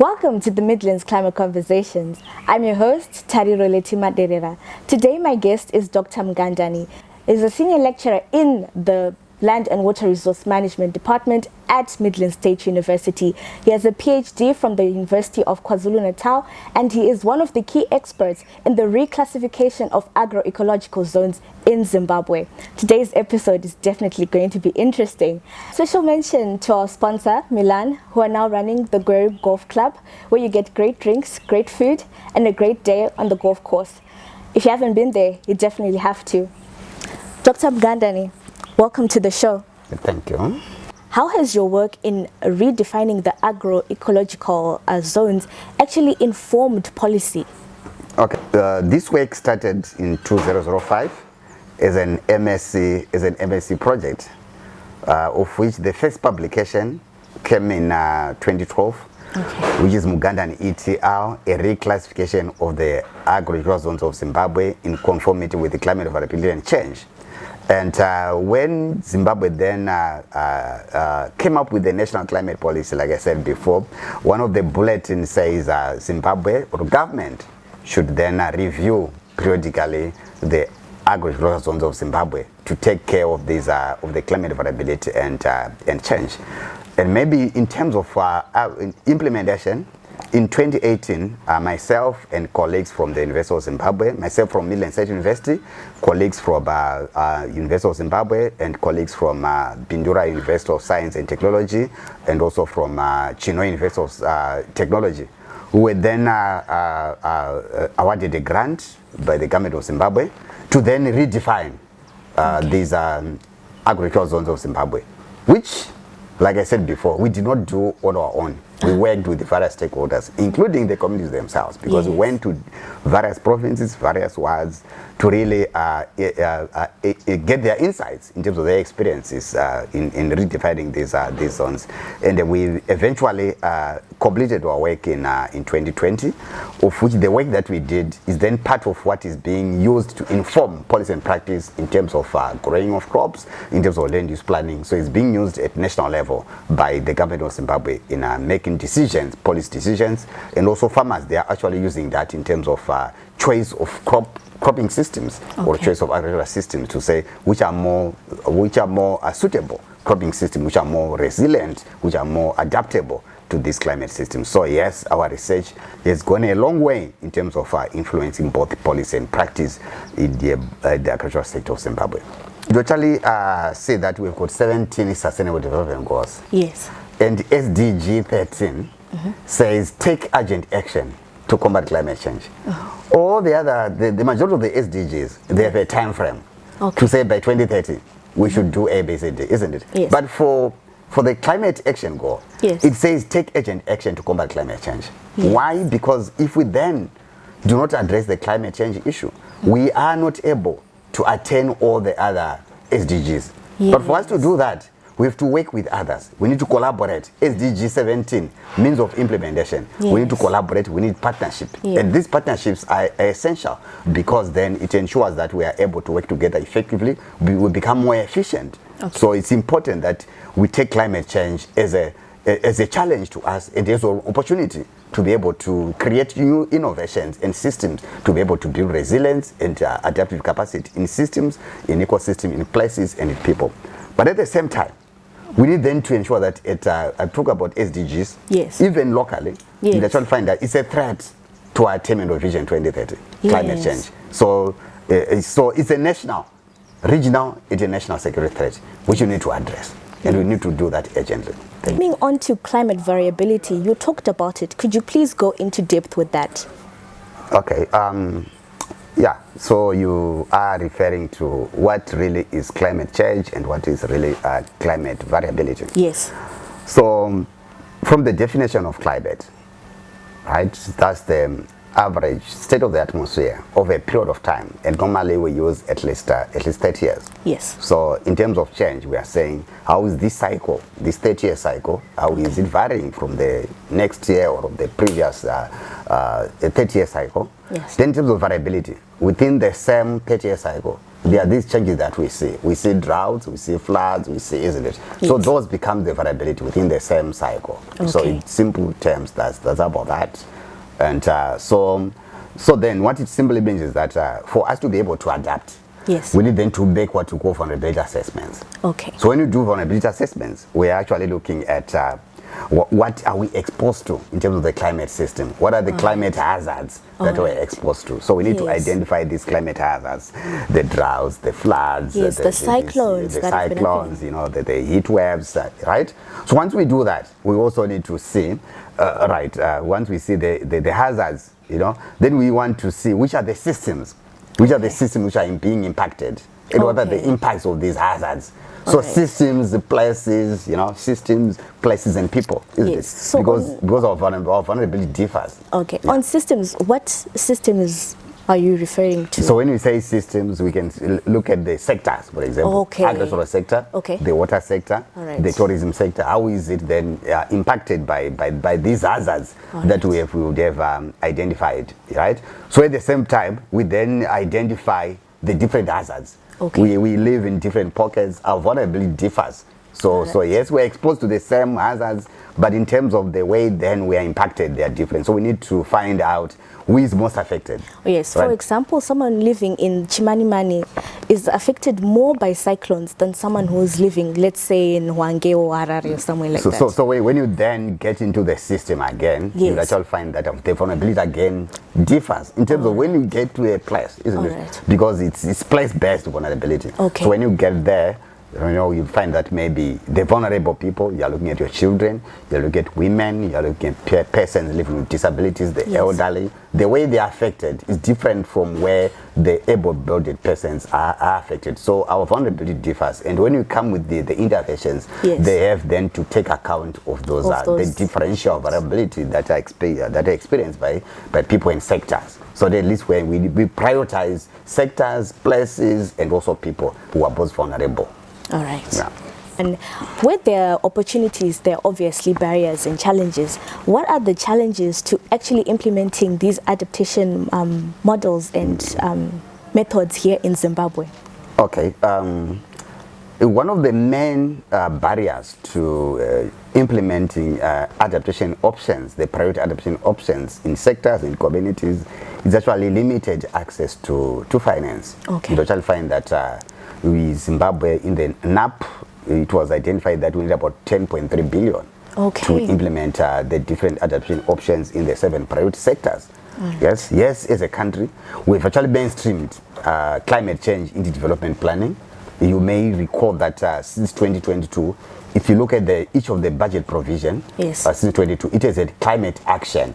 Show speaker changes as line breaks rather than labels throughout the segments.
Welcome to the Midlands Climate Conversations. I'm your host, Tariroleti Maderera. Today my guest is Dr. Mugandani. He's a senior lecturer in the Land and Water Resource Management Department at Midlands State University. He has a PhD from the University of KwaZulu-Natal, and he is one of the key experts in the reclassification of agro-ecological zones in Zimbabwe. Today's episode is definitely going to be interesting. Special mention to our sponsor, Milan, who are now running the Gwerib Golf Club, where you get great drinks, great food, and a great day on the golf course. If you haven't been there, you definitely have to. Dr. Mugandani, welcome to the show.
Thank you.
How has your work in redefining the agroecological zones actually informed policy?
Okay, this work started in 2005 as an MSc project, of which the first publication came in 2012, which is Mugandani ETR, a reclassification of the agro-ecological zones of Zimbabwe in conformity with the climate variability and change. And when Zimbabwe then came up with the national climate policy, like I said before, one of the bulletins says Zimbabwe or government should then review periodically the agro-ecological zones of Zimbabwe to take care of these of the climate variability and change. And maybe in terms of implementation, in 2018, myself and colleagues from the University of Zimbabwe, myself from Midlands State University, colleagues from University of Zimbabwe, and colleagues from Bindura University of Science and Technology, and also from Chino University of Technology, who were then awarded a grant by the government of Zimbabwe to then redefine these agricultural zones of Zimbabwe, which, like I said before, we did not do on our own. We worked with the various stakeholders, including the communities themselves, because we went to various provinces, various wards, to really get their insights in terms of their experiences in redefining these zones. And we eventually completed our work in 2020, of which the work that we did is then part of what is being used to inform policy and practice in terms of growing of crops, in terms of land use planning. So it's being used at national level by the government of Zimbabwe in making decisions, policy decisions, and also farmers, they are actually using that in terms of choice of cropping systems or choice of agricultural systems to say which are more suitable cropping systems, which are more resilient, which are more adaptable to this climate system. So yes, our research has gone a long way in terms of influencing both policy and practice in the agricultural sector of Zimbabwe. You actually say that we've got 17 sustainable development goals.
Yes.
And SDG 13 says take urgent action to combat climate change. All the other, the majority of the SDGs, they have a time frame to say by 2030 we should do A, B, C, D, isn't it?
Yes.
But for the climate action goal, it says take urgent action to combat climate change. Why? Because if we then do not address the climate change issue, we are not able to attain all the other SDGs. But for us to do that, we have to work with others. We need to collaborate. SDG 17, means of implementation. We need to collaborate. We need partnership. And these partnerships are essential because then it ensures that we are able to work together effectively. We become more efficient. So it's important that we take climate change as a challenge to us and as an opportunity to be able to create new innovations and systems to be able to build resilience and adaptive capacity in systems, in ecosystems, in places, and in people. But at the same time, we need then to ensure that I talk about SDGs, even locally, we actually find that it's a threat to our attainment of Vision 2030, climate change. So it's a national, regional, international security threat, which we need to address. And we need to do that urgently.
Coming on to climate variability, you talked about it. Could you please go into depth with that?
Okay. Yeah, so you are referring to what really is climate change and what is really climate variability.
Yes.
So from the definition of climate, right, that's the average state of the atmosphere over a period of time, and normally we use at least 30 years.
Yes.
So in terms of change, we are saying how is this cycle, this 30-year cycle, how is it varying from the next year or the previous 30-year cycle?
Yes.
Then in terms of variability, within the same 30-year cycle, There are these changes that we see. We see droughts, we see floods, we see, isn't it?
Yes.
So those become the variability within the same cycle.
Okay.
So in simple terms, that's about that. And so then what it simply means is that for us to be able to adapt,
yes,
we need then to make what we call vulnerability assessments.
Okay.
So when you do vulnerability assessments, we're actually looking at what are we exposed to in terms of the climate system? What are the climate hazards that we're exposed to? So we need to identify these climate hazards, the droughts, the floods,
yes, the cyclones,
you know, the heat waves, right? So once we do that, we also need to see, once we see the hazards, you know, then we want to see which are the systems, which are being impacted, and what are the impacts of these hazards. So systems, places, you know, systems, places, and people, isn't it?
So
because our vulnerability differs.
Okay. Yeah. On systems, what systems are you referring to?
So when we say systems, we can look at the sectors, for example. Agricultural sector, the water sector, the tourism sector. How is it then impacted by these hazards that we would have identified, right? So at the same time, we then identify the different hazards. We live in different pockets. Our vulnerability differs. So yes, we're exposed to the same hazards, but in terms of the way then we are impacted, they are different. So we need to find out who is most affected.
Yes, for example, someone living in Chimanimani is affected more by cyclones than someone who is living, let's say, in Hwange or Harare or somewhere like that.
So when you then get into the system again, you actually find that the vulnerability again differs in terms of when you get to a place, isn't it? Because it's place-based vulnerability. So when you get there, you know, you find that maybe the vulnerable people, you're looking at your children, you're looking at women, you're looking at persons living with disabilities, the elderly. The way they are affected is different from where the able-bodied persons are affected. So our vulnerability differs. And when you come with the interventions, they have then to take account of those. The differential vulnerability that are experienced by people in sectors. So at least when we prioritize sectors, places, and also people who are both vulnerable.
All right. Yeah. And where there are opportunities, there are obviously barriers and challenges. What are the challenges to actually implementing these adaptation models and methods here in Zimbabwe?
Okay. One of the main barriers to implementing adaptation options, the priority adaptation options in sectors, in communities, is actually limited access to finance. You actually find that with Zimbabwe in the NAP, it was identified that we need about 10.3 billion to implement the different adaptation options in the 7 priority sectors. Yes, as a country, we've actually mainstreamed climate change into development planning. You may recall that since 2022, if you look at each of the budget provision, since 2022, it is a climate action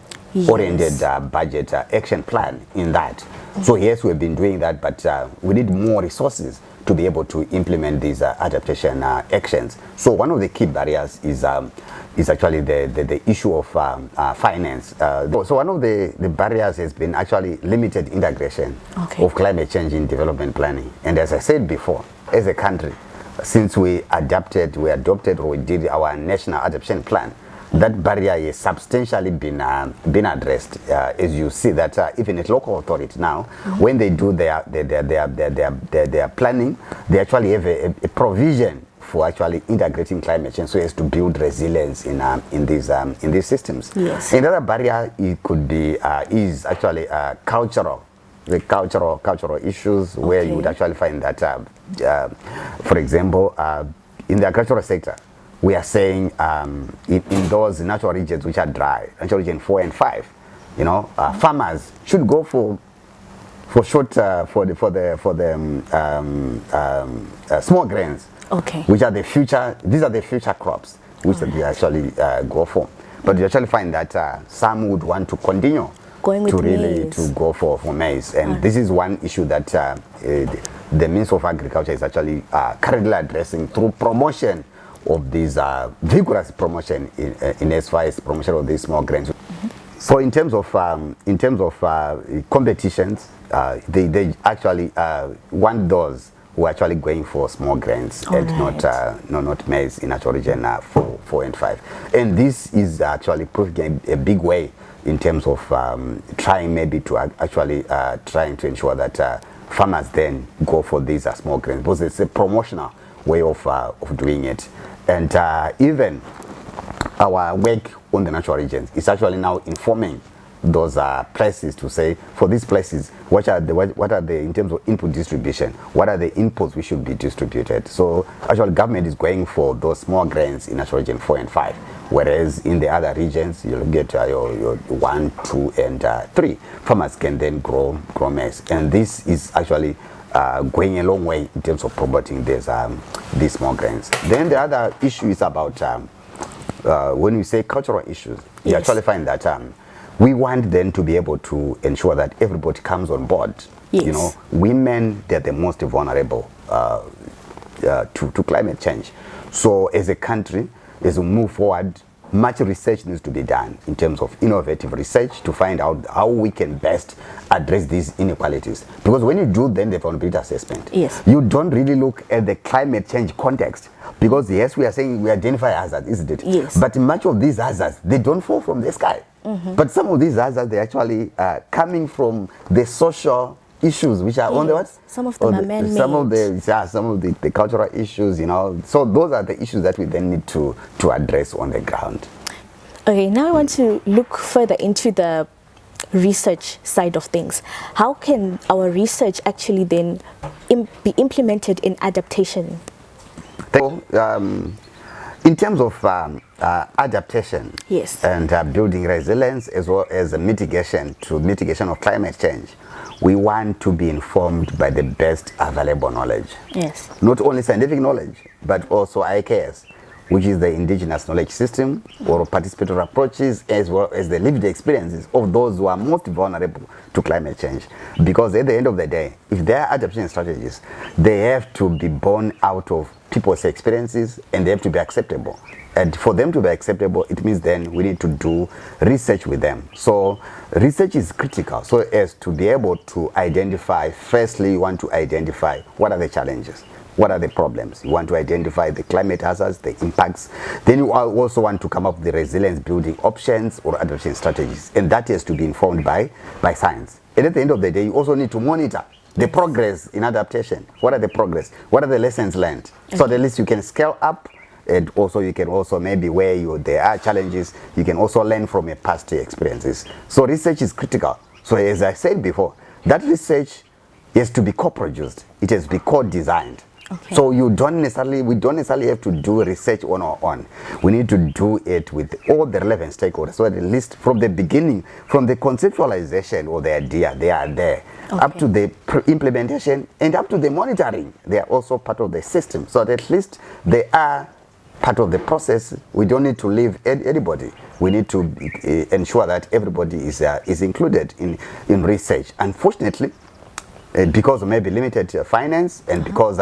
oriented budget action plan in that. So yes, we've been doing that, but we need more resources to be able to implement these adaptation actions. So one of the key barriers is actually the issue of finance. So one of the barriers has been actually limited integration of climate change in development planning. And as I said before, as a country, since we adopted or we did our national adaptation plan, that barrier has substantially been addressed. As you see that even at local authority now, when they do their planning, they actually have a provision for actually integrating climate change so as to build resilience in these systems. Another barrier it could be is actually cultural issues where you would actually find that for example in the agricultural sector, we are saying in those natural regions which are dry, natural region 4 and 5, you know, farmers should go for small grains, which are the future. These are the future crops which they actually go for. But you actually find that some would want to continue to go for maize, and this is one issue that the Ministry of Agriculture is actually currently addressing through promotion of these vigorous promotion in as far as promotion of these small grains. So in terms of competitions, they actually want those who are actually going for small grains and not maize in natural region 4 and 5. And this is actually proving a big way in terms of trying maybe to actually trying to ensure that farmers then go for these small grains, because it's a promotional way of doing it. And even our work on the natural regions is actually now informing those places to say, for these places, what are the in terms of input distribution, what are the inputs we should be distributed. So actually government is going for those small grains in natural region 4 and 5, whereas in the other regions you'll get your 1, 2 and 3. Farmers can then grow maize, and this is actually going a long way in terms of promoting these small grains. Then the other issue is about when we say cultural issues, you actually find that we want then to be able to ensure that everybody comes on board.
Yes.
You know, women, they're the most vulnerable to climate change. So as a country, as we move forward, much research needs to be done in terms of innovative research to find out how we can best address these inequalities. Because when you do then the vulnerability assessment,
yes,
you don't really look at the climate change context. Because yes, we are saying we identify hazards, isn't it?
Yes.
But much of these hazards, they don't fall from the sky. But some of these hazards, they actually coming from the social issues which are on the what?
Some of them are man-made.
Some of the cultural issues, you know. So those are the issues that we then need to address on the ground.
Okay, now I want to look further into the research side of things. How can our research actually then be implemented in adaptation?
So, in terms of adaptation,
yes,
and building resilience as well as mitigation of climate change, we want to be informed by the best available knowledge.
Yes.
Not only scientific knowledge, but also IKS, which is the indigenous knowledge system, or participatory approaches, as well as the lived experiences of those who are most vulnerable to climate change. Because at the end of the day, if there are adaptation strategies, they have to be born out of people's experiences, and they have to be acceptable. And for them to be acceptable, it means then we need to do research with them. So research is critical, so as to be able to identify, firstly, you want to identify what are the challenges, what are the problems. You want to identify the climate hazards, the impacts. Then you also want to come up with the resilience building options or adaptation strategies. And that has to be informed by science. And at the end of the day, you also need to monitor the progress in adaptation. What are the progress? What are the lessons learned? So at least you can scale up, and also you can also maybe where there are challenges, you can also learn from your past experiences. So research is critical. So as I said before, that research has to be co-produced. It has to be co-designed.
Okay.
So we don't necessarily have to do research on our own. We need to do it with all the relevant stakeholders. So at least from the beginning, from the conceptualization of the idea, they are there. Okay. Up to the implementation and up to the monitoring, they are also part of the system. So at least they are part of the process. We don't need to leave anybody. We need to ensure that everybody is included in research. Unfortunately, because of maybe limited finance and because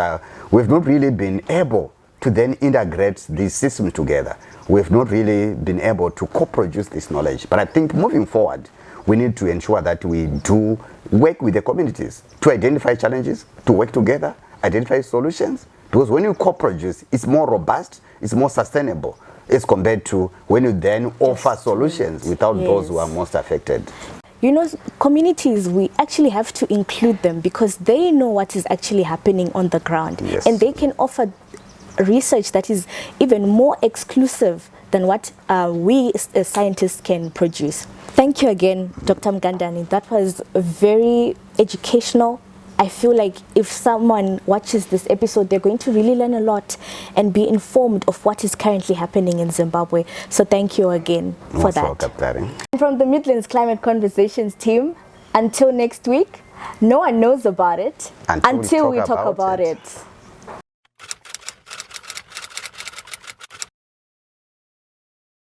we've not really been able to then integrate these systems together, we've not really been able to co-produce this knowledge. But I think moving forward, we need to ensure that we do work with the communities to identify challenges, to work together, identify solutions. Because when you co-produce, it's more robust, it's more sustainable as compared to when you then offer solutions without those who are most affected.
You know, communities, we actually have to include them because they know what is actually happening on the ground.
Yes.
And they can offer research that is even more exclusive than what we as scientists can produce. Thank you again, Dr. Mugandani. That was very educational. I feel like if someone watches this episode, they're going to really learn a lot and be informed of what is currently happening in Zimbabwe. So thank you again for that. From the Midlands Climate Conversations team, until next week, no one knows about it until we talk about it.